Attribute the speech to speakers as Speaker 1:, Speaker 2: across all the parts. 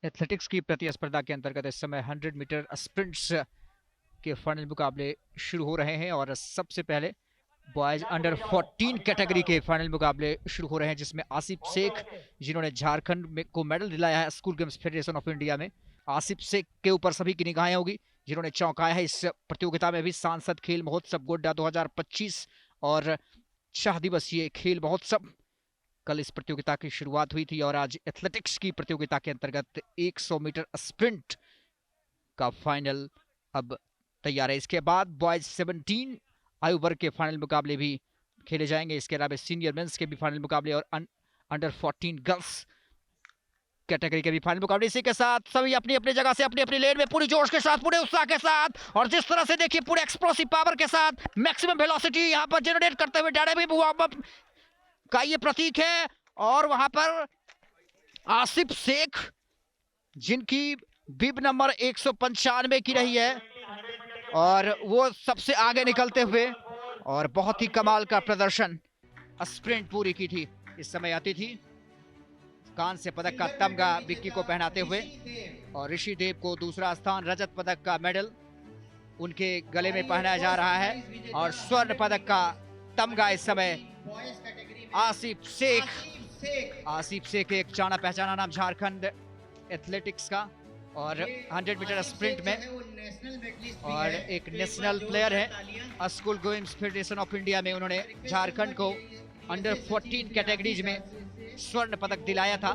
Speaker 1: Athletics की प्रतिस्पर्धा के अंतर्गत इस समय 100 मीटर स्प्रिंट्स के फाइनल मुकाबले शुरू हो रहे हैं और सबसे पहले बॉयज अंडर 14 कैटेगरी के फाइनल मुकाबले शुरू हो रहे हैं, जिसमें आसिफ शेख, जिन्होंने झारखंड में को मेडल दिलाया है school games federation of India में, आसिफ शेख के ऊपर सभी की निगाहें होगी, जिन्होंने चौंकाया है इस प्रतियोगिता में भी। सांसद खेल महोत्सव गोड्डा 2025 और 4 दिवसीय खेल महोत्सव, कल इस प्रतियोगिता की शुरुआत हुई थी और आज एथलेटिक्स की प्रतियोगिता के अंतर्गत 100 मीटर स्प्रिंट का फाइनल अब तैयार है। इसके बाद बॉयज 17 आयु वर्ग के फाइनल मुकाबले भी खेले जाएंगे। इसके अलावा सीनियर मेंस के भी फाइनल मुकाबले और अंडर 14 गर्ल्स कैटेगरी के भी फाइनल मुकाबले। इसी के साथ सभी अपनी अपनी जगह से अपनी अपनी लेन में पूरी जोश के साथ, पूरे उत्साह के साथ और जिस तरह से देखिए पूरे एक्सप्लोसिव पावर के साथ मैक्सिमम वेलोसिटी यहां पर जनरेट करते हुए डायनामिक का ये प्रतीक है। और वहां पर आसिफ शेख, जिनकी बिब नंबर 195 की रही है और वो सबसे आगे निकलते हुए और बहुत ही कमाल का प्रदर्शन स्प्रिंट पूरी की थी। इस समय आती थी कांस्य पदक का तमगा विक्की को पहनाते हुए और ऋषि देव को दूसरा स्थान, रजत पदक का मेडल उनके गले में पहनाया जा रहा है और स्वर्ण पदक का तमगा इस समय आसिफ शेख एक जाना पहचाना नाम झारखंड एथलेटिक्स का और 100 मीटर स्प्रिंट में और एक नेशनल प्लेयर है school games federation of India में। उन्होंने झारखंड को अंडर 14 कैटेगरीज में स्वर्ण पदक दिलाया था।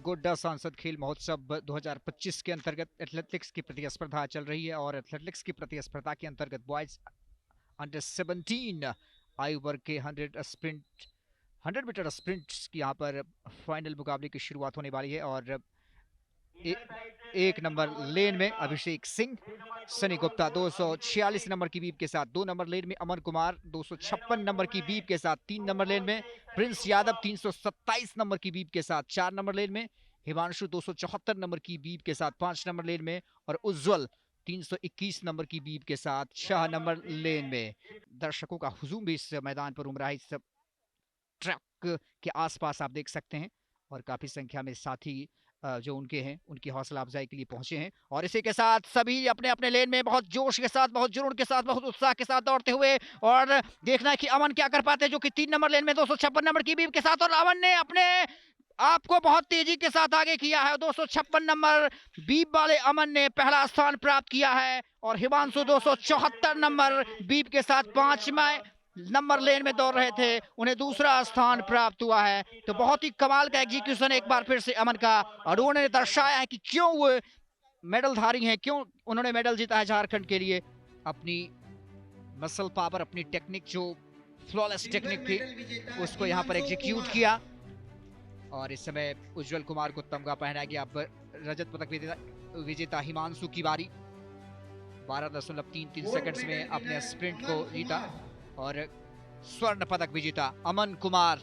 Speaker 1: गोड्डा सांसद खेल महोत्सव 2025 के अंतर्गत एथलेटिक्स की प्रतिस्पर्धा चल रही है और एथलेटिक्स की प्रतिस्पर्धा के अंतर्गत बॉयज अंडर 17 आयु वर्ग के 100 मीटर स्प्रिंट की यहाँ पर फाइनल मुकाबले की शुरुआत होने वाली है। और एक नंबर लेन में अभिषेक सिंह, सनी गुप्ता 246 नंबर की बीप के साथ 2 नंबर लेन में, अमन कुमार 256 नंबर की बीप के साथ 3 नंबर लेन में, प्रिंस यादव 327 नंबर की बीप के साथ 4 नंबर लेन में, हिमांशु 274 नंबर की बीप के साथ 5 नंबर लेन में और उज्जवल 321 नंबर की बीप के साथ 6 नंबर लेन में। दर्शकों का हुजूम भी इस मैदान पर उमड़ा है। इस ट्रैक के आसपास आप देख सकते हैं और काफी संख्या में साथी जो उनके हैं उनकी हौसला अफजाई के लिए पहुंचे हैं और इसी के साथ सभी अपने अपने लेन में बहुत जोश के साथ, बहुत जुनून के साथ, बहुत उत्साह के साथ दौड़ते हुए और देखना है कि अमन क्या कर पाते हैं, जो कि 3 नंबर लेन में 256 नंबर की बीप के साथ और अमन ने अपने आपको बहुत तेजी के साथ आगे किया है। 256 नंबर बीप वाले अमन ने पहला स्थान प्राप्त किया है और हिमांशु 274 नंबर बीप के साथ 5वें नंबर लेन में दौड़ रहे थे, उन्हें दूसरा स्थान प्राप्त हुआ है। तो बहुत ही कमाल का एग्जीक्यूशन एक बार फिर से अमन का और उन्होंने दर्शाया है कि क्यों वो मेडलधारी हैं, क्यों उन्होंने मेडल जीता है झारखंड के लिए। अपनी मसल पावर, अपनी टेक्निक जो फ्लॉलेस टेक्निक थी उसको यहाँ पर एग्जीक्यूट किया और इस समय उज्जवल कुमार को तमगा पहनाया गया। अब रजत पदक विजेता हिमांशु की बारी, 12.33 सेकंड्स में अपने स्प्रिंट को जीता और स्वर्ण पदक विजेता अमन कुमार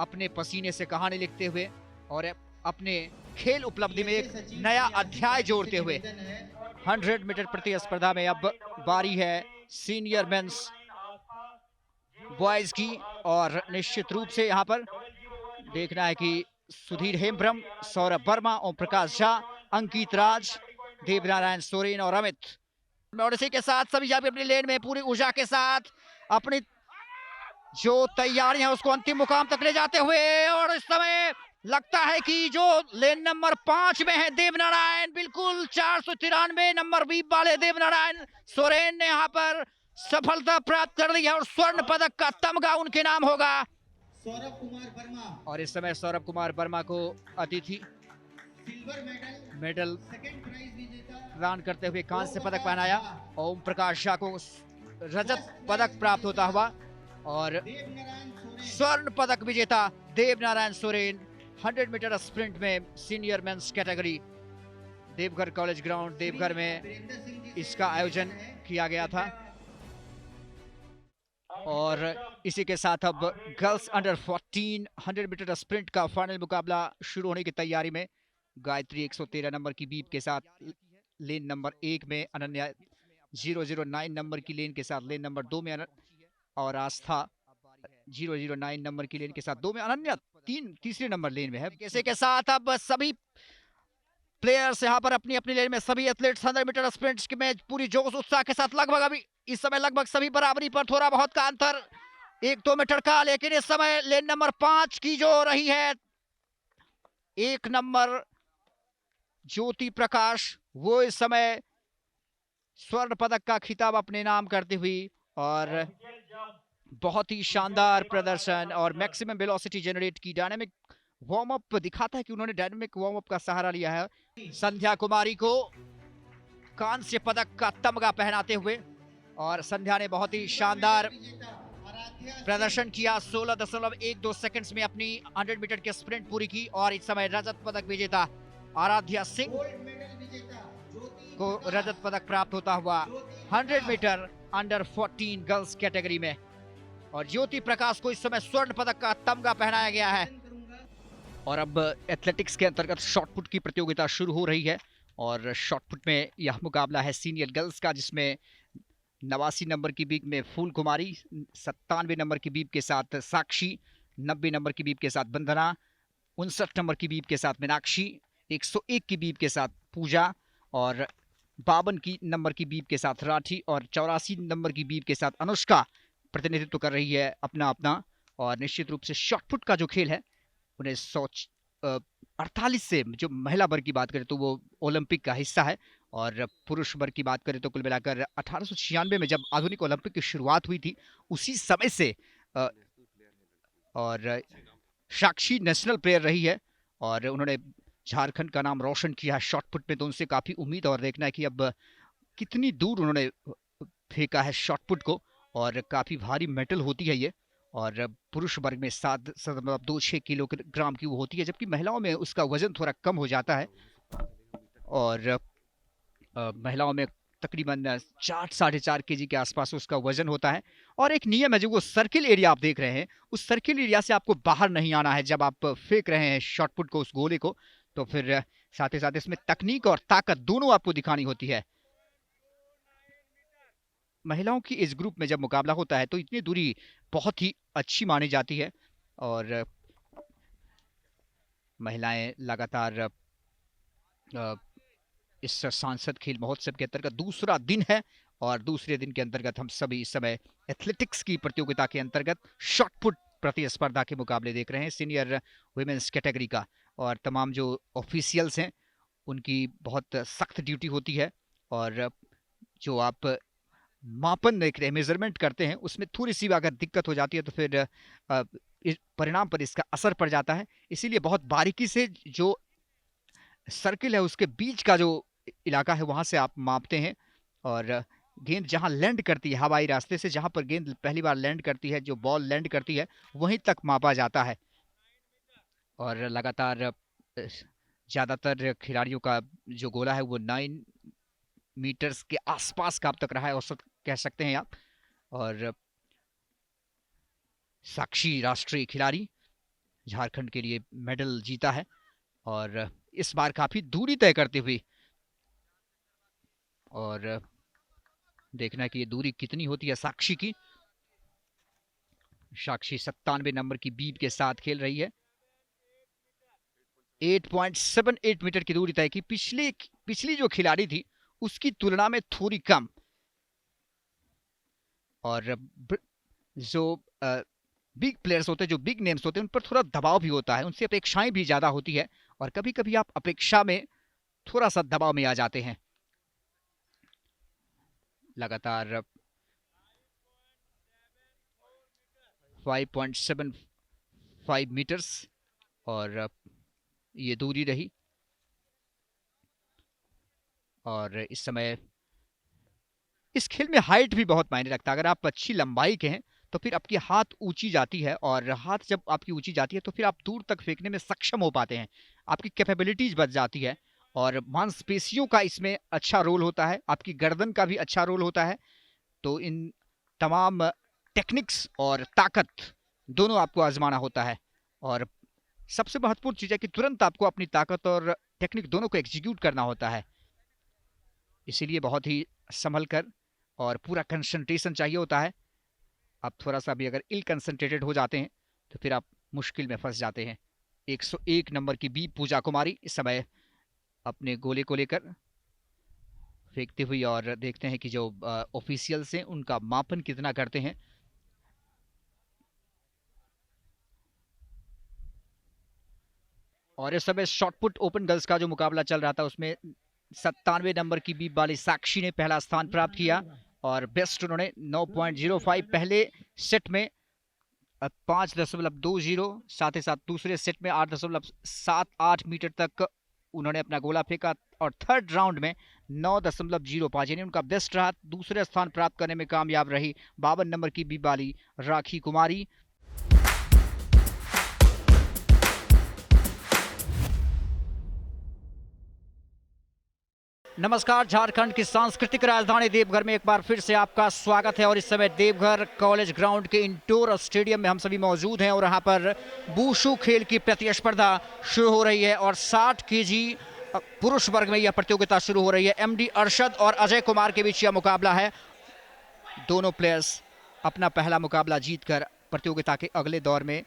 Speaker 1: अपने पसीने से कहानी लिखते हुए और अपने खेल उपलब्धि में एक नया अध्याय जोड़ते हुए 100 मीटर प्रतिस्पर्धा में अब बारी है सीनियर मेंस बॉयज की और निश्चित रूप से यहाँ पर देखना है कि सुधीर हेम्ब्रम, सौरभ वर्मा, ओम प्रकाश झा, अंकित राज, देवनारायण सोरेन और अमित और इसी के साथ सभी अपनी लेन में पूरी ऊर्जा के साथ अपनी जो तैयारी है उसको अंतिम मुकाम तक ले जाते हुए और इस समय लगता है कि जो लेन नंबर 5 में है देवनारायण, बिल्कुल 493 नंबर बीप वाले देवनारायण सोरेन ने यहाँ पर सफलता प्राप्त कर ली है और स्वर्ण पदक का तमगा उनके नाम होगा।
Speaker 2: सौरभ कुमार वर्मा
Speaker 1: और इस समय सौरभ कुमार वर्मा को अतिथि
Speaker 2: सिल्वर
Speaker 1: मेडल
Speaker 2: सेकंड प्राइज विजेता
Speaker 1: प्रदान करते हुए कांस्य पदक पहनाया। ओम प्रकाश झा को रजत पदक प्राप्त होता हुआ और स्वर्ण पदक विजेता देवनारायण सोरेन 100 मीटर स्प्रिंट में senior men's category Deoghar college ground Deoghar में इसका आयोजन किया गया था। और इसी के साथ अब गर्ल्स अंडर 14 100 मीटर स्प्रिंट का फाइनल मुकाबला शुरू होने की तैयारी में। गायत्री 113 नंबर की बीप के साथ लेन नंबर 1 में, अनन्या 009 नंबर की लेन के साथ लेन नंबर 2 में और आस्था 009 नंबर की लेन के साथ 2 में, अनन्या तीसरे नंबर लेन में है। इसी के साथ अब सभी प्लेयर्स यहाँ पर अपनी अपनी लेन में, सभी एथलीट्स 100 मीटर स्प्रिंट में पूरी जोश उत्साह के साथ, लगभग अभी इस समय लगभग सभी बराबरी पर, थोड़ा बहुत का अंतर 1-2 मीटर का, लेकिन इस समय लेन नंबर 5 की जो रही है 1 नंबर ज्योति प्रकाश, वो इस समय स्वर्ण पदक का खिताब अपने नाम करती हुई, और बहुत ही शानदार प्रदर्शन और मैक्सिमम वेलोसिटी जनरेट की। डायनामिक वार्म अप दिखाता है कि उन्होंने डायनामिक वार्म अप का सहारा लिया है। संध्या कुमारी को कांस्य पदक का तमगा पहनाते हुए, और संध्या ने बहुत ही शानदार प्रदर्शन किया, 16.12 सेकंड्स में अपनी 100 मीटर की स्प्रिंट पूरी की। और इस समय रजत पदक विजेता आराध्या सिंह को रजत पदक प्राप्त होता हुआ 100 मीटर अंडर 14 गर्ल्स कैटेगरी में, और ज्योति प्रकाश को इस समय स्वर्ण पदक का तमगा पहनाया गया है। और अब एथलेटिक्स के अंतर्गत शॉटपुट की प्रतियोगिता शुरू हो रही है, और शॉटपुट में यह मुकाबला है सीनियर गर्ल्स का, जिसमें 89 नंबर की बीप में फूल कुमारी, 97 नंबर की बीप के साथ साक्षी, 90 नंबर की बीप के साथ बंदना, 59 नंबर की बीप के साथ मीनाक्षी, 101 की बीप के साथ पूजा, और 52 नंबर की बीप के साथ राठी, और 84 नंबर की बीप के साथ अनुष्का प्रतिनिधित्व कर रही है अपना अपना। और निश्चित रूप से शॉटपुट का जो खेल है 1948 से जो महिला वर्ग की बात करें तो वो ओलंपिक का हिस्सा है, और पुरुष वर्ग की बात करें तो कुल मिलाकर 1896 में जब आधुनिक ओलंपिक की शुरुआत हुई थी उसी समय से और साक्षी नेशनल प्लेयर रही है, और उन्होंने झारखंड का नाम रोशन किया है शॉटपुट में, तो उनसे काफी उम्मीद और देखना है कि अब कितनी दूर उन्होंने फेंका है शॉटपुट को, और काफी भारी मेडल होती है ये। और पुरुष वर्ग में 7.26 किलोग्राम की वो होती है, जबकि महिलाओं में उसका वजन थोड़ा कम हो जाता है, और महिलाओं में तकरीबन 4-4.5 केजी के आसपास उसका वजन होता है। और एक नियम है, जो वो सर्किल एरिया आप देख रहे हैं, उस सर्किल एरिया से आपको बाहर नहीं आना है जब आप फेंक रहे हैं शॉटपुट को, उस गोले को। तो फिर साथ ही साथ इसमें तकनीक और ताकत दोनों आपको दिखानी होती है। महिलाओं की इस ग्रुप में जब मुकाबला होता है तो इतनी दूरी बहुत ही अच्छी मानी जाती है, और महिलाएं लगातार इस सांसद खेल महोत्सव के अंतर्गत दूसरा दिन है, और दूसरे दिन के अंतर्गत हम सभी इस समय एथलेटिक्स की प्रतियोगिता के अंतर्गत शॉटपुट प्रतिस्पर्धा के मुकाबले देख रहे हैं सीनियर वुमेन्स कैटेगरी का। और तमाम जो ऑफिशियल्स हैं उनकी बहुत सख्त ड्यूटी होती है, और जो आप मापन देख रहे हैं, मेजरमेंट करते हैं, उसमें थोड़ी सी अगर दिक्कत हो जाती है तो फिर परिणाम पर इसका असर पड़ जाता है। इसीलिए बहुत बारीकी से जो सर्किल है उसके बीच का जो इलाका है वहां से आप मापते हैं, और गेंद जहां लैंड करती है हवाई रास्ते से, जहां पर गेंद पहली बार लैंड करती है, जो बॉल लैंड करती है वहीं तक मापा जाता है। और लगातार ज्यादातर खिलाड़ियों का जो गोला है वो 9 मीटर्स के आसपास का अब तक रहा है, औसत कह सकते हैं आप। और साक्षी राष्ट्रीय खिलाड़ी, झारखंड के लिए मेडल जीता है, और इस बार काफी दूरी तय करते हुए, और देखना है कि ये दूरी कितनी होती है साक्षी की। साक्षी 97 नंबर की बीप के साथ खेल रही है, 8.78 मीटर की दूरी तय की। पिछली जो खिलाड़ी थी उसकी तुलना में थोड़ी कम, और जो बिग प्लेयर्स होते हैं, जो बिग नेम्स होते हैं, उन पर थोड़ा दबाव भी होता है, उनसे अपेक्षाएं भी ज्यादा होती है, और कभी कभी आप अपेक्षा में थोड़ा सा दबाव में आ जाते हैं। लगातार 5.75 मीटर्स और ये दूरी रही, और इस समय इस खेल में हाइट भी बहुत मायने रखता है। अगर आप अच्छी लंबाई के हैं तो फिर आपकी हाथ ऊंची जाती है, और हाथ जब आपकी ऊंची जाती है तो फिर आप दूर तक फेंकने में सक्षम हो पाते हैं, आपकी कैपेबिलिटीज बढ़ जाती है, और मांसपेशियों का इसमें अच्छा रोल होता है, आपकी गर्दन का भी अच्छा रोल होता है। तो इन तमाम टेक्निक्स और ताकत दोनों आपको आजमाना होता है, और सबसे महत्वपूर्ण चीज है कि तुरंत आपको अपनी ताकत और टेक्निक दोनों को एग्जीक्यूट करना होता है। इसीलिए बहुत ही संभल कर और पूरा कंसंट्रेशन चाहिए होता है। आप थोड़ा सा भी अगर इल कंसंट्रेटेड हो जाते हैं तो फिर आप मुश्किल में फंस जाते हैं। 101 नंबर की बी पूजा कुमारी इस समय अपने गोले को लेकर फेंकते हुए, और देखते हैं कि जो ऑफिशियल्स हैं उनका मापन कितना करते हैं। और इस समय शॉटपुट ओपन गर्ल्स का जो मुकाबला चल रहा था उसमें 97 नंबर की बीप वाली साक्षी ने पहला स्थान प्राप्त किया और बेस्ट उन्होंने 9.05 पहले सेट में 5.20, साथ ही साथ दूसरे सेट में 8.78 मीटर तक उन्होंने अपना गोला फेंका और थर्ड राउंड में 9.05 यानी उनका बेस्ट रहा। दूसरे स्थान प्राप्त करने में कामयाब रही 52 नंबर की बीप वाली राखी कुमारी। नमस्कार, झारखंड की सांस्कृतिक राजधानी देवघर में एक बार फिर से आपका स्वागत है। और इस समय देवघर कॉलेज ग्राउंड के इंडोर स्टेडियम में हम सभी मौजूद हैं और यहाँ पर वुशु खेल की प्रतिस्पर्धा शुरू हो रही है और 60 केजी पुरुष वर्ग में यह प्रतियोगिता शुरू हो रही है। एमडी अरशद और अजय कुमार के बीच यह मुकाबला है। दोनों प्लेयर्स अपना पहला मुकाबला जीतकर प्रतियोगिता के अगले दौर में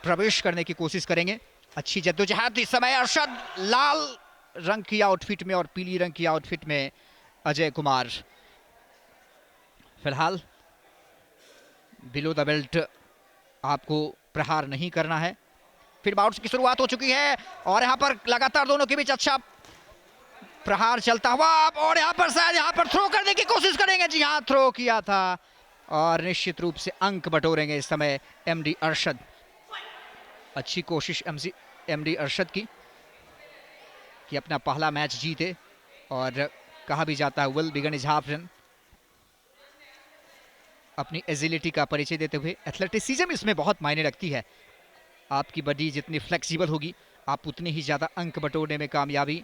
Speaker 1: प्रवेश करने की कोशिश करेंगे। अच्छी जद्दोजहद इस समय अरशद लाल रंग की आउटफिट में और पीली रंग की आउटफिट में अजय कुमार। फिलहाल बिलो द बेल्ट आपको प्रहार नहीं करना है। फिर बाउट्स की शुरुआत हो चुकी है और यहां पर लगातार दोनों के बीच अच्छा प्रहार चलता हुआ और यहां पर शायद यहां पर थ्रो करने की कोशिश करेंगे। जी हां, थ्रो किया था और निश्चित रूप से अंक बटोरेंगे इस समय एमडी अरशद। अच्छी कोशिश एमडी अरशद की कि अपना पहला मैच जीते और कहा भी जाता है will begun is half run. अपनी एजिलिटी का परिचय देते हुए एथलेटिसिज्म इसमें बहुत मायने रखती है। आपकी बॉडी जितनी फ्लेक्सिबल होगी आप उतनी ही ज़्यादा अंक बटोरने में कामयाबी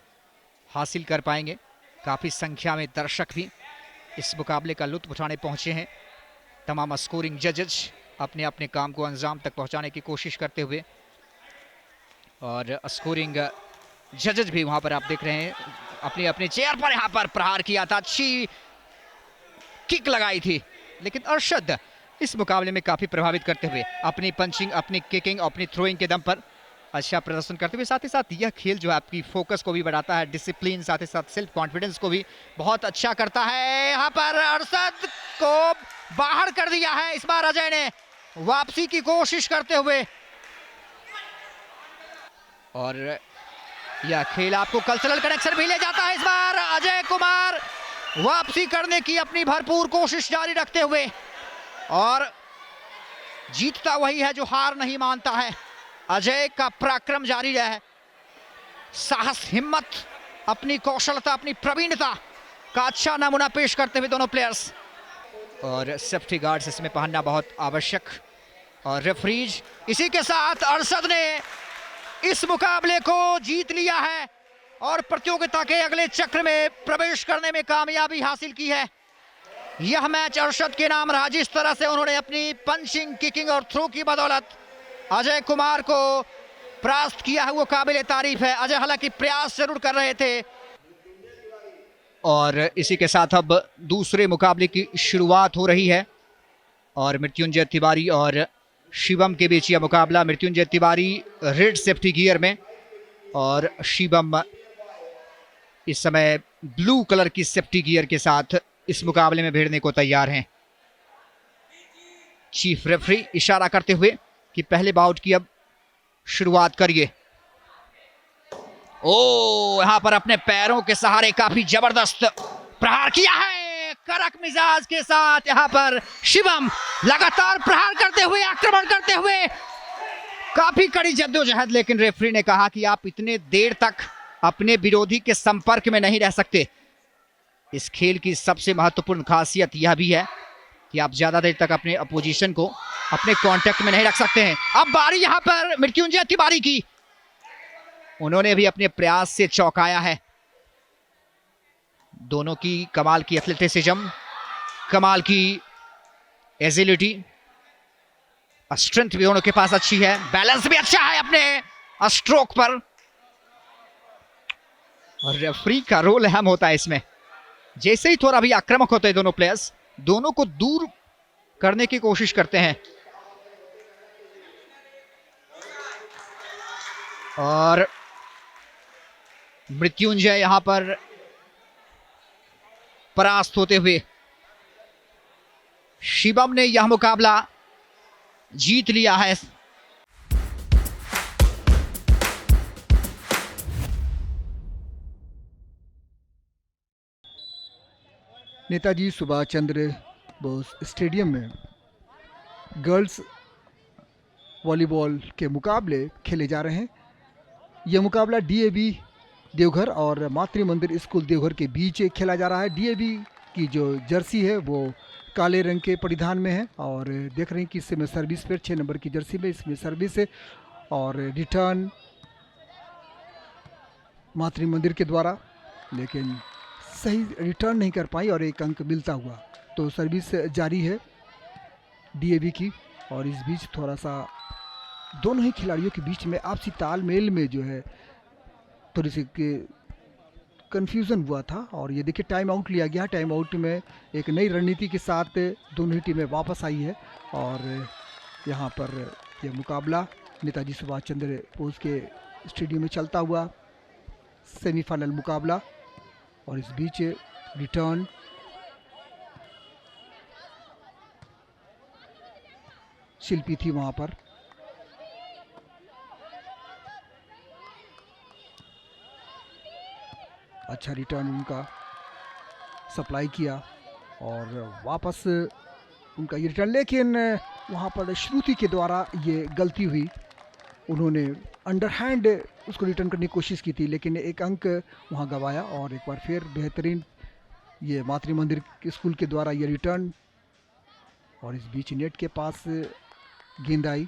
Speaker 1: हासिल कर पाएंगे। काफ़ी संख्या में दर्शक भी इस मुकाबले का लुत्फ उठाने पहुंचे हैं। तमाम स्कोरिंग जजेस अपने अपने काम को अंजाम तक पहुंचाने की कोशिश करते हुए और स्कोरिंग जजेस भी वहां पर आप देख रहे हैं अपनी अपनी चेयर पर यहां पर प्रहार किया था। अच्छी किक लगाई थी लेकिन अरशद इस मुकाबले में काफी प्रभावित करते हुए अपनी पंचिंग, अपनी किकिंग, अपनी थ्रोइंग के दम पर अच्छा प्रदर्शन करते हुए, साथ ही साथ यह खेल जो है आपकी फोकस को भी बढ़ाता है, डिसिप्लिन, साथ ही साथ सेल्फ कॉन्फिडेंस को भी बहुत अच्छा करता है। यहाँ पर अरशद को बाहर कर दिया है। इस बार अजय ने वापसी की कोशिश करते हुए और यह खेल आपको कल्चरल कनेक्शन भी ले जाता है। इस बार अजय कुमार वापसी करने की अपनी भरपूर कोशिश जारी रखते हुए और जीतता वही है जो हार नहीं मानता है। अजय का पराक्रम जारी रहा है। साहस, हिम्मत, अपनी कौशलता, अपनी प्रवीणता का अच्छा नमूना पेश करते हुए दोनों प्लेयर्स। और सेफ्टी गार्ड्स इसमें पहनना बहुत आवश्यक। और रेफरीज इसी के साथ अरशद ने इस मुकाबले को जीत लिया है और प्रतियोगिता के अगले चक्र में प्रवेश करने में कामयाबी हासिल की है। यह मैच अरशद के नाम रहा। जिस तरह से उन्होंने अपनी पंचिंग, किकिंग और थ्रो की बदौलत अजय कुमार को परास्त किया है वो काबिल तारीफ है। अजय हालांकि प्रयास जरूर कर रहे थे। और इसी के साथ अब दूसरे मुकाबले की शुरुआत हो रही है और मृत्युंजय तिवारी और शिवम के बीच यह मुकाबला। Mrityunjay Tiwari red safety gear में और शिवम इस समय ब्लू कलर की सेफ्टी गियर के साथ इस मुकाबले में भिड़ने को तैयार हैं। चीफ रेफरी इशारा करते हुए कि पहले बाउट की अब शुरुआत करिए। ओ, यहां पर अपने पैरों के सहारे काफी जबरदस्त प्रहार किया है। कड़क मिजाज के साथ यहां पर शिवम लगातार प्रहार करते हुए, आक्रमण करते हुए, काफी कड़ी जद्दोजहद। लेकिन रेफरी ने कहा कि आप इतने देर तक अपने विरोधी के संपर्क में नहीं रह सकते। इस खेल की सबसे महत्वपूर्ण खासियत यह भी है कि आप ज्यादा देर तक अपने अपोजिशन को अपने कांटेक्ट में नहीं रख सकते हैं। अब बारी यहां पर मृत्युंजय तिवारी की। उन्होंने भी अपने प्रयास से चौंकाया है। दोनों की कमाल की एथलेटिसिज्म, कमाल की एजिलिटी, स्ट्रेंथ भी दोनों के पास अच्छी है, बैलेंस भी अच्छा है अपने स्ट्रोक पर। और रेफरी का रोल अहम होता है इसमें। जैसे ही थोड़ा भी आक्रामक होते हैं दोनों प्लेयर्स, दोनों को दूर करने की कोशिश करते हैं। और मृत्युंजय यहां पर परास्त होते हुए शिवम ने यह मुकाबला जीत लिया है।
Speaker 3: नेताजी सुभाष चंद्र बोस स्टेडियम में गर्ल्स वॉलीबॉल के मुकाबले खेले जा रहे हैं। यह मुकाबला डीएवी देवघर और मातृ मंदिर स्कूल देवघर के बीच खेला जा रहा है। डीएवी की जो जर्सी है वो काले रंग के परिधान में है और देख रहे हैं कि इसमें सर्विस पर 6 नंबर की जर्सी में इसमें सर्विस है और रिटर्न मातृ मंदिर के द्वारा, लेकिन सही रिटर्न नहीं कर पाई और एक अंक मिलता हुआ। तो सर्विस जारी है डीएवी की और इस बीच थोड़ा सा दोनों ही खिलाड़ियों के बीच में आपसी तालमेल में जो है थोड़ी सी कंफ्यूजन हुआ था और ये देखिए टाइम आउट लिया गया। टाइम आउट में एक नई रणनीति के साथ दोनों ही टीमें वापस आई है और यहाँ पर यह मुकाबला नेताजी सुभाष चंद्र बोस के स्टेडियम में चलता हुआ सेमीफाइनल मुकाबला और इस बीच रिटर्न शिल्पी थी वहाँ पर। अच्छा रिटर्न उनका सप्लाई किया और वापस उनका ये रिटर्न, लेकिन वहाँ पर श्रुति के द्वारा ये गलती हुई। उन्होंने अंडरहैंड उसको रिटर्न करने की कोशिश की थी लेकिन एक अंक वहाँ गंवाया और एक बार फिर बेहतरीन ये मातृ मंदिर स्कूल के द्वारा ये रिटर्न और इस बीच नेट के पास गेंद आई।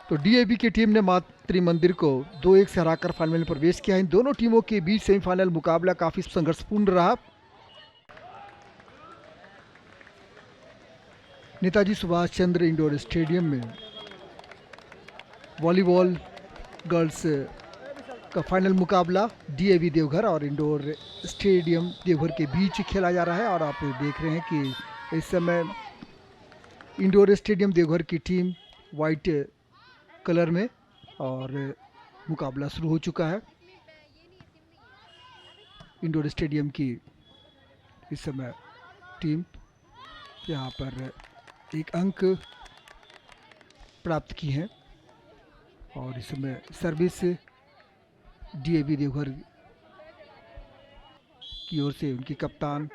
Speaker 3: तो डीएवी की टीम ने मातृ मंदिर को 2-1 से हराकर फाइनल में प्रवेश किया। इन दोनों टीमों के बीच सेमीफाइनल मुकाबला काफी संघर्षपूर्ण रहा। नेताजी सुभाष चंद्र इंडोर स्टेडियम में वॉलीबॉल गर्ल्स का फाइनल मुकाबला डीएवी देवघर और इंडोर स्टेडियम देवघर के बीच खेला जा रहा है और आप देख रहे हैं कि इस समय इंडोर स्टेडियम देवघर की टीम वाइट कलर में और मुकाबला शुरू हो चुका है। इंडोर स्टेडियम की इस समय टीम यहाँ पर एक अंक प्राप्त की है और इस समय सर्विस डीएवी देवघर की ओर से उनकी कप्तान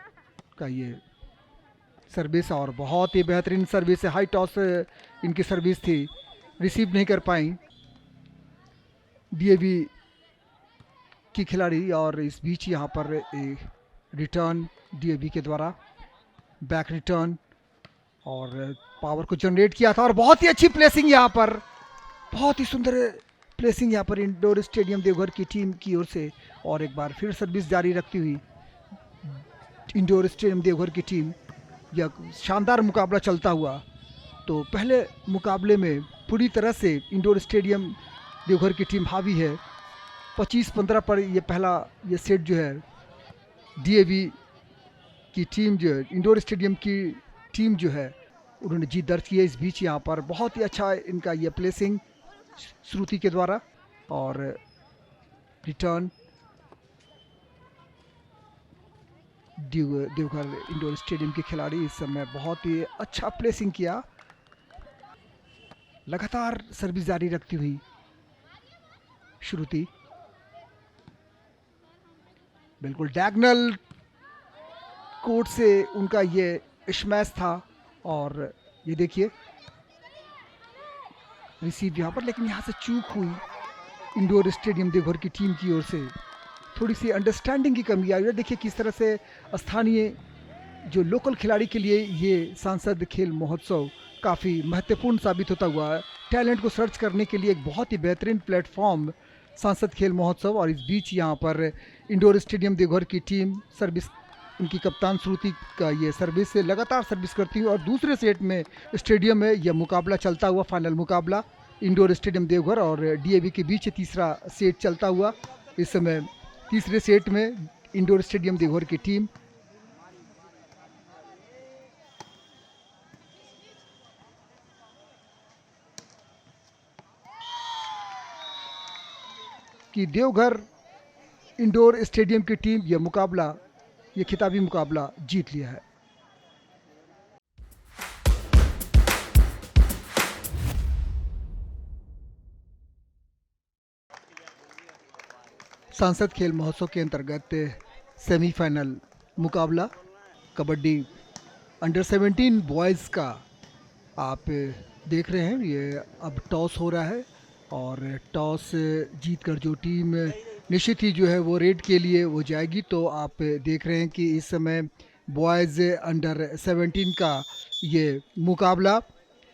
Speaker 3: का ये सर्विस और बहुत ही बेहतरीन सर्विस है। हाई टॉस इनकी सर्विस थी, रिसीव नहीं कर पाई डीएवी की खिलाड़ी और इस बीच यहाँ पर रिटर्न डीएवी के द्वारा बैक रिटर्न और पावर को जनरेट किया था और बहुत ही अच्छी प्लेसिंग यहाँ पर, बहुत ही सुंदर प्लेसिंग यहाँ पर इंडोर स्टेडियम देवघर की टीम की ओर से और एक बार फिर सर्विस जारी रखती हुई इंडोर स्टेडियम देवघर की टीम यह शानदार मुकाबला चलता हुआ। तो पहले मुकाबले में पूरी तरह से इंडोर स्टेडियम देवघर की टीम हावी है। 25-15 पर ये पहला ये सेट जो है डीएवी की टीम जो है इंडोर स्टेडियम की टीम जो है उन्होंने जीत दर्ज की है। इस बीच यहाँ पर बहुत ही अच्छा इनका ये प्लेसिंग श्रुति के द्वारा और रिटर्न देवघर इंडोर स्टेडियम के खिलाड़ी इस समय बहुत ही अच्छा प्लेसिंग किया, लगातार सर्विस जारी रखती हुई श्रुति बिल्कुल डायगोनल कोर्ट से उनका ये स्मैश था और ये देखिए रिसीव यहाँ पर, लेकिन यहाँ से चूक हुई इंडोर स्टेडियम देवघर की टीम की ओर से। थोड़ी सी अंडरस्टैंडिंग की कमी आई है। देखिए किस तरह से स्थानीय जो लोकल खिलाड़ी के लिए ये सांसद खेल महोत्सव काफ़ी महत्वपूर्ण साबित होता हुआ है। टैलेंट को सर्च करने के लिए एक बहुत ही बेहतरीन प्लेटफॉर्म सांसद खेल महोत्सव और इस बीच यहाँ पर इंडोर स्टेडियम देवघर की टीम सर्विस उनकी कप्तान श्रुति का ये सर्विस से लगातार सर्विस करती हुई और दूसरे सेट में स्टेडियम में यह मुकाबला चलता हुआ फाइनल मुकाबला इंडोर स्टेडियम देवघर और डीएवी के बीच तीसरा सेट चलता हुआ। इस समय तीसरे सेट में इंडोर स्टेडियम देवघर की टीम कि देवघर इंडोर स्टेडियम की टीम ये खिताबी मुकाबला जीत लिया है। सांसद खेल महोत्सव के अंतर्गत सेमीफाइनल मुकाबला कबड्डी अंडर 17 बॉयज़ का आप देख रहे हैं। ये अब टॉस हो रहा है और टॉस जीतकर जो टीम निश्चित ही जो है वो रेड के लिए वो जाएगी। तो आप देख रहे हैं कि इस समय बॉयज़ अंडर 17 का ये मुकाबला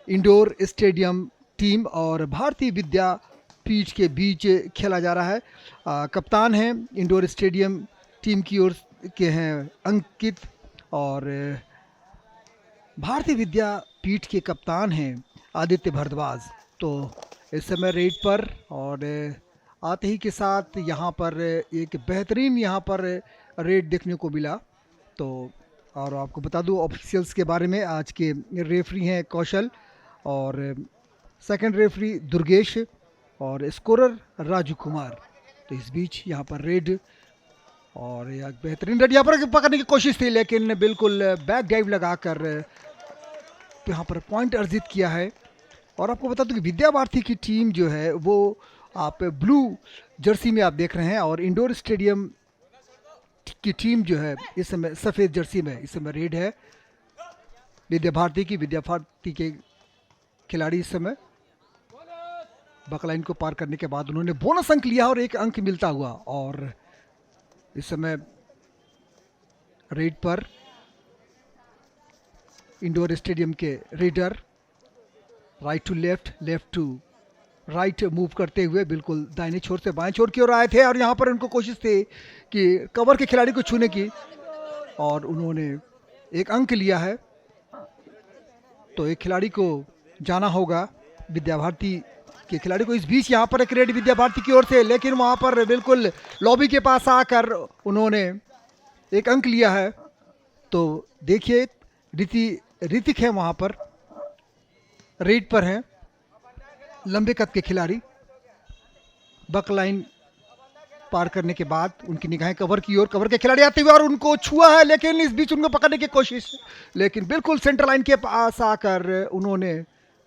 Speaker 3: इंडोर स्टेडियम टीम और भारतीय विद्यापीठ के बीच खेला जा रहा है। कप्तान हैं इंडोर स्टेडियम टीम की ओर के हैं अंकित और भारतीय विद्यापीठ के कप्तान हैं आदित्य भारद्वाज। तो इस समय रेड पर और आते ही के साथ यहाँ पर एक बेहतरीन यहाँ पर रेड देखने को मिला। तो और आपको बता दूँ ऑफिशियल्स के बारे में, आज के रेफरी हैं कौशल और सेकंड रेफरी दुर्गेश और स्कोरर राजू कुमार। तो इस बीच यहाँ पर रेड और एक बेहतरीन रेड यहाँ पर पकड़ने की कोशिश थी, लेकिन बिल्कुल बैक डाइव लगाकर यहाँ पर पॉइंट अर्जित किया है। और आपको बता दूं कि विद्या भारती की टीम जो है वो आप ब्लू जर्सी में आप देख रहे हैं और इंडोर स्टेडियम की टीम जो है इस समय सफ़ेद जर्सी में इस समय रेड है। विद्या भारती के खिलाड़ी इस समय बकलाइन को पार करने के बाद उन्होंने बोनस अंक लिया और एक अंक मिलता हुआ। और इस समय रेड पर इंडोर स्टेडियम के raider right to left, left to right move करते हुए बिल्कुल दाहिने छोर से बाएं छोर की ओर आए थे और यहाँ पर उनको कोशिश थी कि कवर के खिलाड़ी को छूने की और उन्होंने एक अंक लिया है। तो एक खिलाड़ी को जाना होगा विद्या भारती के खिलाड़ी को। इस बीच यहाँ पर एक रेड विद्या भारती की ओर से, लेकिन वहाँ पर बिल्कुल लॉबी के पास आकर उन्होंने एक अंक लिया है। तो देखिए ऋतिक है वहाँ पर, रेड पर हैं लंबे कद के खिलाड़ी। बक लाइन पार करने के बाद उनकी निगाहें कवर की ओर, कवर के खिलाड़ी आते हुए और उनको छुआ है, लेकिन इस बीच उनको पकड़ने की कोशिश, लेकिन बिल्कुल सेंटर लाइन के पास आकर उन्होंने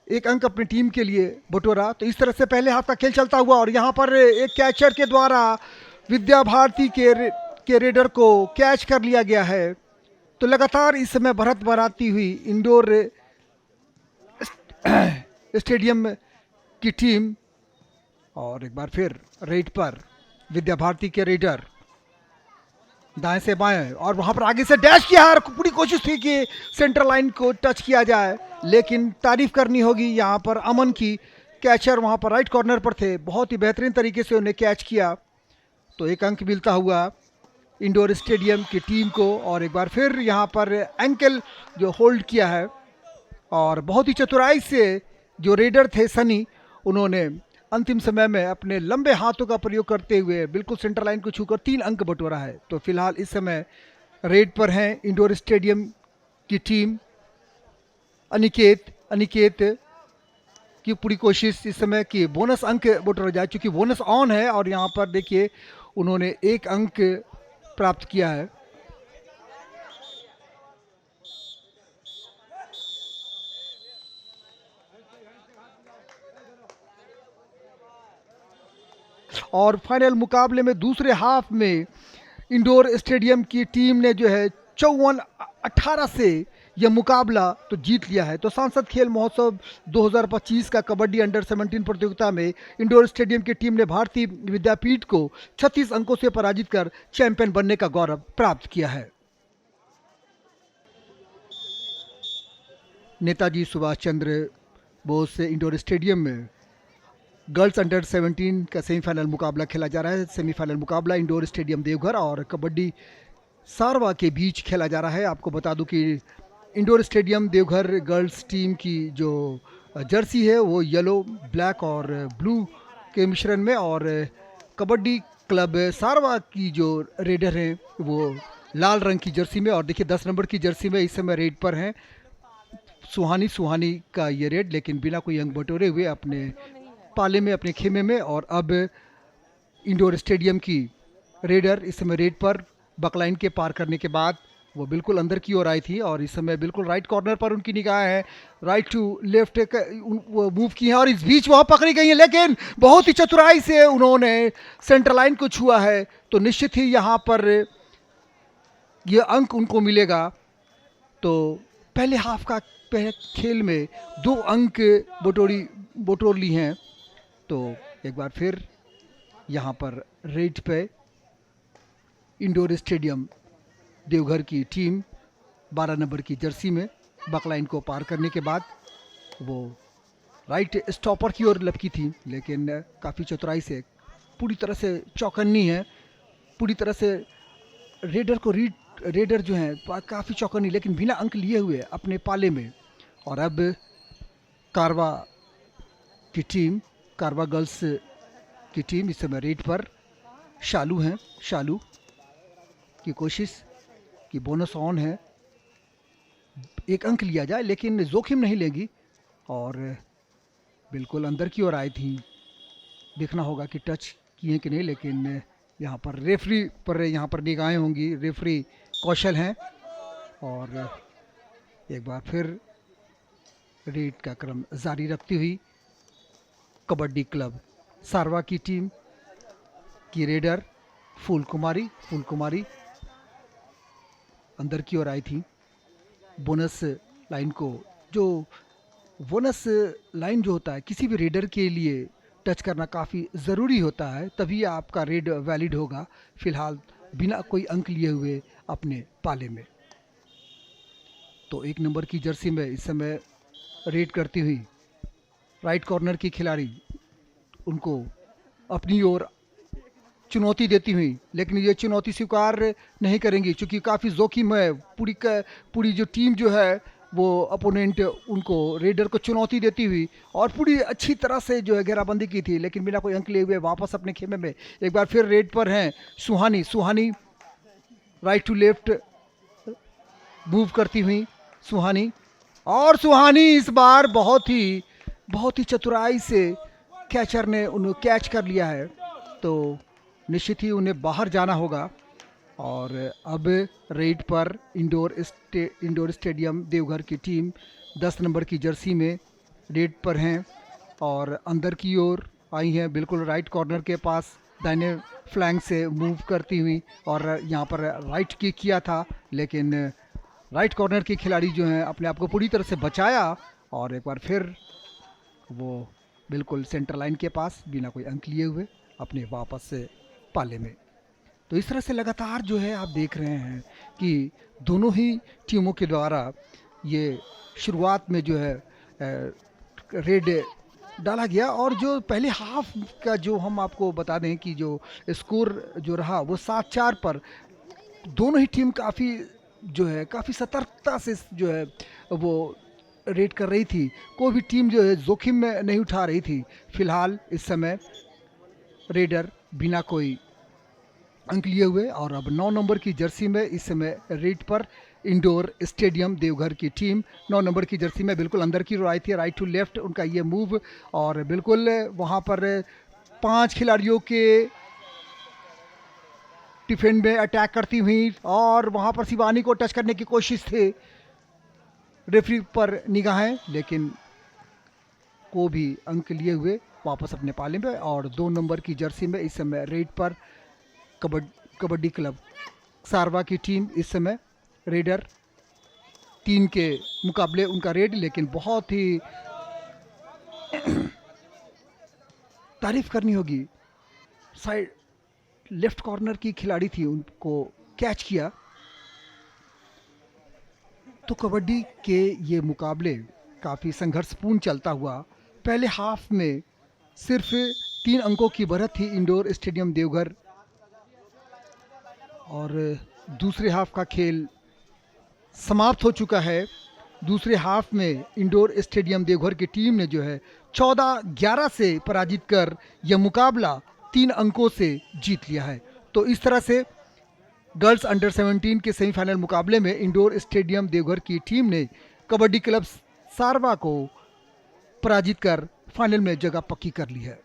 Speaker 3: एक अंक अपनी टीम के लिए बटोरा। तो इस तरह से पहले हाफ का खेल चलता हुआ और यहाँ पर एक कैचर के द्वारा विद्या भारती के रेडर को कैच कर लिया गया है। तो लगातार इस समय बढ़त बढ़ाती हुई इंडोर स्टेडियम की टीम और एक बार फिर रेड पर विद्या भारती के रेडर दाएं से बाएं और वहां पर आगे से डैश किया और पूरी कोशिश थी कि सेंटर लाइन को टच किया जाए, लेकिन तारीफ करनी होगी यहाँ पर अमन की। कैचर वहां पर राइट कॉर्नर पर थे, बहुत ही बेहतरीन तरीके से उन्हें कैच किया। तो एक अंक मिलता हुआ इंडोर स्टेडियम की टीम को। और एक बार फिर यहाँ पर एंकल जो होल्ड किया है और बहुत ही चतुराई से जो रेडर थे सनी, उन्होंने अंतिम समय में अपने लंबे हाथों का प्रयोग करते हुए बिल्कुल सेंटर लाइन को छूकर 3 अंक बटोरा है। तो फिलहाल इस समय रेड पर हैं इंडोर स्टेडियम की टीम। अनिकेत की पूरी कोशिश इस समय कि बोनस अंक बटोरा जाए, क्योंकि बोनस ऑन है और यहाँ पर देखिए उन्होंने 1 अंक प्राप्त किया है। और फाइनल मुकाबले में दूसरे हाफ में इंडोर स्टेडियम की टीम ने जो है 54-18 से यह मुकाबला तो जीत लिया है। तो सांसद खेल महोत्सव 2025 का कबड्डी अंडर 17 प्रतियोगिता में इंडोर स्टेडियम की टीम ने भारतीय विद्यापीठ को 36 अंकों से पराजित कर चैंपियन बनने का गौरव प्राप्त किया है। नेताजी सुभाष चंद्र बोस इंडोर स्टेडियम में गर्ल्स अंडर 17 का सेमीफाइनल मुकाबला खेला जा रहा है। सेमीफाइनल मुकाबला इंडोर स्टेडियम देवघर और कबड्डी सारवा के बीच खेला जा रहा है। आपको बता दूं कि indoor stadium Deoghar girls team की जो जर्सी है वो येलो, ब्लैक और ब्लू के मिश्रण में, और कबड्डी क्लब सारवा की जो रेडर हैं वो लाल रंग की जर्सी में। और देखिए 10 नंबर की जर्सी में इस समय रेड पर हैं सुहानी का ये रेड, लेकिन बिना कोई अंक बटोरे हुए अपने पाले में, अपने खेमे में। और अब इंडोर स्टेडियम की रेडर इस समय रेड पर बकलाइन के पार करने के बाद वो बिल्कुल अंदर की ओर आई थी और इस समय बिल्कुल राइट कॉर्नर पर उनकी निगाह है। राइट टू लेफ्ट वो मूव की है और इस बीच वहाँ पकड़ी गई है, लेकिन बहुत ही चतुराई से उन्होंने सेंटर लाइन को छुआ है। तो निश्चित ही यहाँ पर ये अंक उनको मिलेगा। तो पहले हाफ का खेल में 2 अंक बटोर ली हैं। तो एक बार फिर यहाँ पर रेड पे इंडोर स्टेडियम देवघर की टीम 12 नंबर की जर्सी में बकलाइन को पार करने के बाद वो राइट स्टॉपर की ओर लपकी थी, लेकिन काफ़ी चतुराई से पूरी तरह से चौकन्नी है, पूरी तरह से रेडर जो हैं काफ़ी चौकन्नी, लेकिन बिना अंक लिए हुए अपने पाले में। और अब कारवा की टीम, कारवा गर्ल्स की टीम इस समय रेड पर शालू हैं। शालू की कोशिश कि बोनस ऑन है, एक अंक लिया जाए, लेकिन जोखिम नहीं लेगी और बिल्कुल अंदर की ओर आई थी। देखना होगा कि टच किए कि नहीं, लेकिन यहाँ पर रेफरी पर यहाँ पर निगाहें होंगी। रेफरी कौशल हैं और एक बार फिर रेड का क्रम जारी रखती हुई कबड्डी क्लब सारवा की टीम की रेडर फूल कुमारी अंदर की ओर आई थी। बोनस लाइन को, जो बोनस लाइन जो होता है किसी भी रेडर के लिए टच करना काफ़ी ज़रूरी होता है, तभी आपका रेड वैलिड होगा। फिलहाल बिना कोई अंक लिए हुए अपने पाले में। तो 1 नंबर की जर्सी में इस समय रेड करती हुई राइट कॉर्नर की खिलाड़ी उनको अपनी ओर चुनौती देती हुई, लेकिन ये चुनौती स्वीकार नहीं करेंगी क्योंकि काफ़ी जोखिम है। पूरी जो टीम जो है वो अपोनेंट उनको रेडर को चुनौती देती हुई और पूरी अच्छी तरह से जो है घेराबंदी की थी, लेकिन बिना कोई अंक लिए हुए वापस अपने खेमे में। एक बार फिर रेड पर हैं सुहानी राइट टू लेफ्ट मूव करती हुई सुहानी इस बार बहुत ही चतुराई से कैचर ने उन्हें कैच कर लिया है। तो निश्चित ही उन्हें बाहर जाना होगा। और अब रेड पर इंडोर स्टेडियम देवघर की टीम 10 नंबर की जर्सी में रेड पर हैं और अंदर की ओर आई हैं, बिल्कुल राइट कॉर्नर के पास दाहिने फ्लैंक से मूव करती हुई। और यहाँ पर राइट किक किया था, लेकिन राइट कॉर्नर की खिलाड़ी जो हैं अपने आप को पूरी तरह से बचाया और एक बार फिर वो बिल्कुल सेंटर लाइन के पास बिना कोई अंक लिए हुए अपने वापस से पाले में। तो इस तरह से लगातार जो है आप देख रहे हैं कि दोनों ही टीमों के द्वारा ये शुरुआत में जो है रेड डाला गया। और जो पहले हाफ का जो हम आपको बता दें कि जो स्कोर जो रहा वो 7-4 पर दोनों ही टीम काफ़ी सतर्कता से जो है वो रेड कर रही थी। कोई भी टीम जो है जोखिम में नहीं उठा रही थी। फिलहाल इस समय रेडर बिना कोई अंक लिए हुए और अब 9 नंबर की जर्सी में इस समय रेड पर इंडोर स्टेडियम देवघर की टीम 9 नंबर की जर्सी में बिल्कुल अंदर की ओर आई थी। राइट टू लेफ्ट उनका ये मूव और बिल्कुल वहाँ पर 5 खिलाड़ियों के डिफेंड में अटैक करती हुई और वहाँ पर शिवानी को टच करने की कोशिश थी। रेफरी पर निगाहें, लेकिन को भी अंक लिए हुए वापस अपने पाले में। और 2 नंबर की जर्सी में इस समय रेड पर कबड्डी क्लब सारवा की टीम इस समय रेडर 3 के मुकाबले उनका रेड, लेकिन बहुत ही तारीफ करनी होगी, साइड लेफ्ट कॉर्नर की खिलाड़ी थी, उनको कैच किया। तो कबड्डी के ये मुकाबले काफ़ी संघर्षपूर्ण चलता हुआ पहले हाफ में सिर्फ 3 अंकों की बढ़त थी इंडोर स्टेडियम देवघर और दूसरे हाफ का खेल समाप्त हो चुका है। दूसरे हाफ में इंडोर स्टेडियम देवघर की टीम ने जो है 14-11 से पराजित कर यह मुकाबला 3 अंकों से जीत लिया है। तो इस तरह से गर्ल्स अंडर 17 के सेमीफाइनल मुकाबले में इंडोर स्टेडियम देवघर की टीम ने कबड्डी क्लब सारवा को पराजित कर फाइनल में जगह पक्की कर ली है।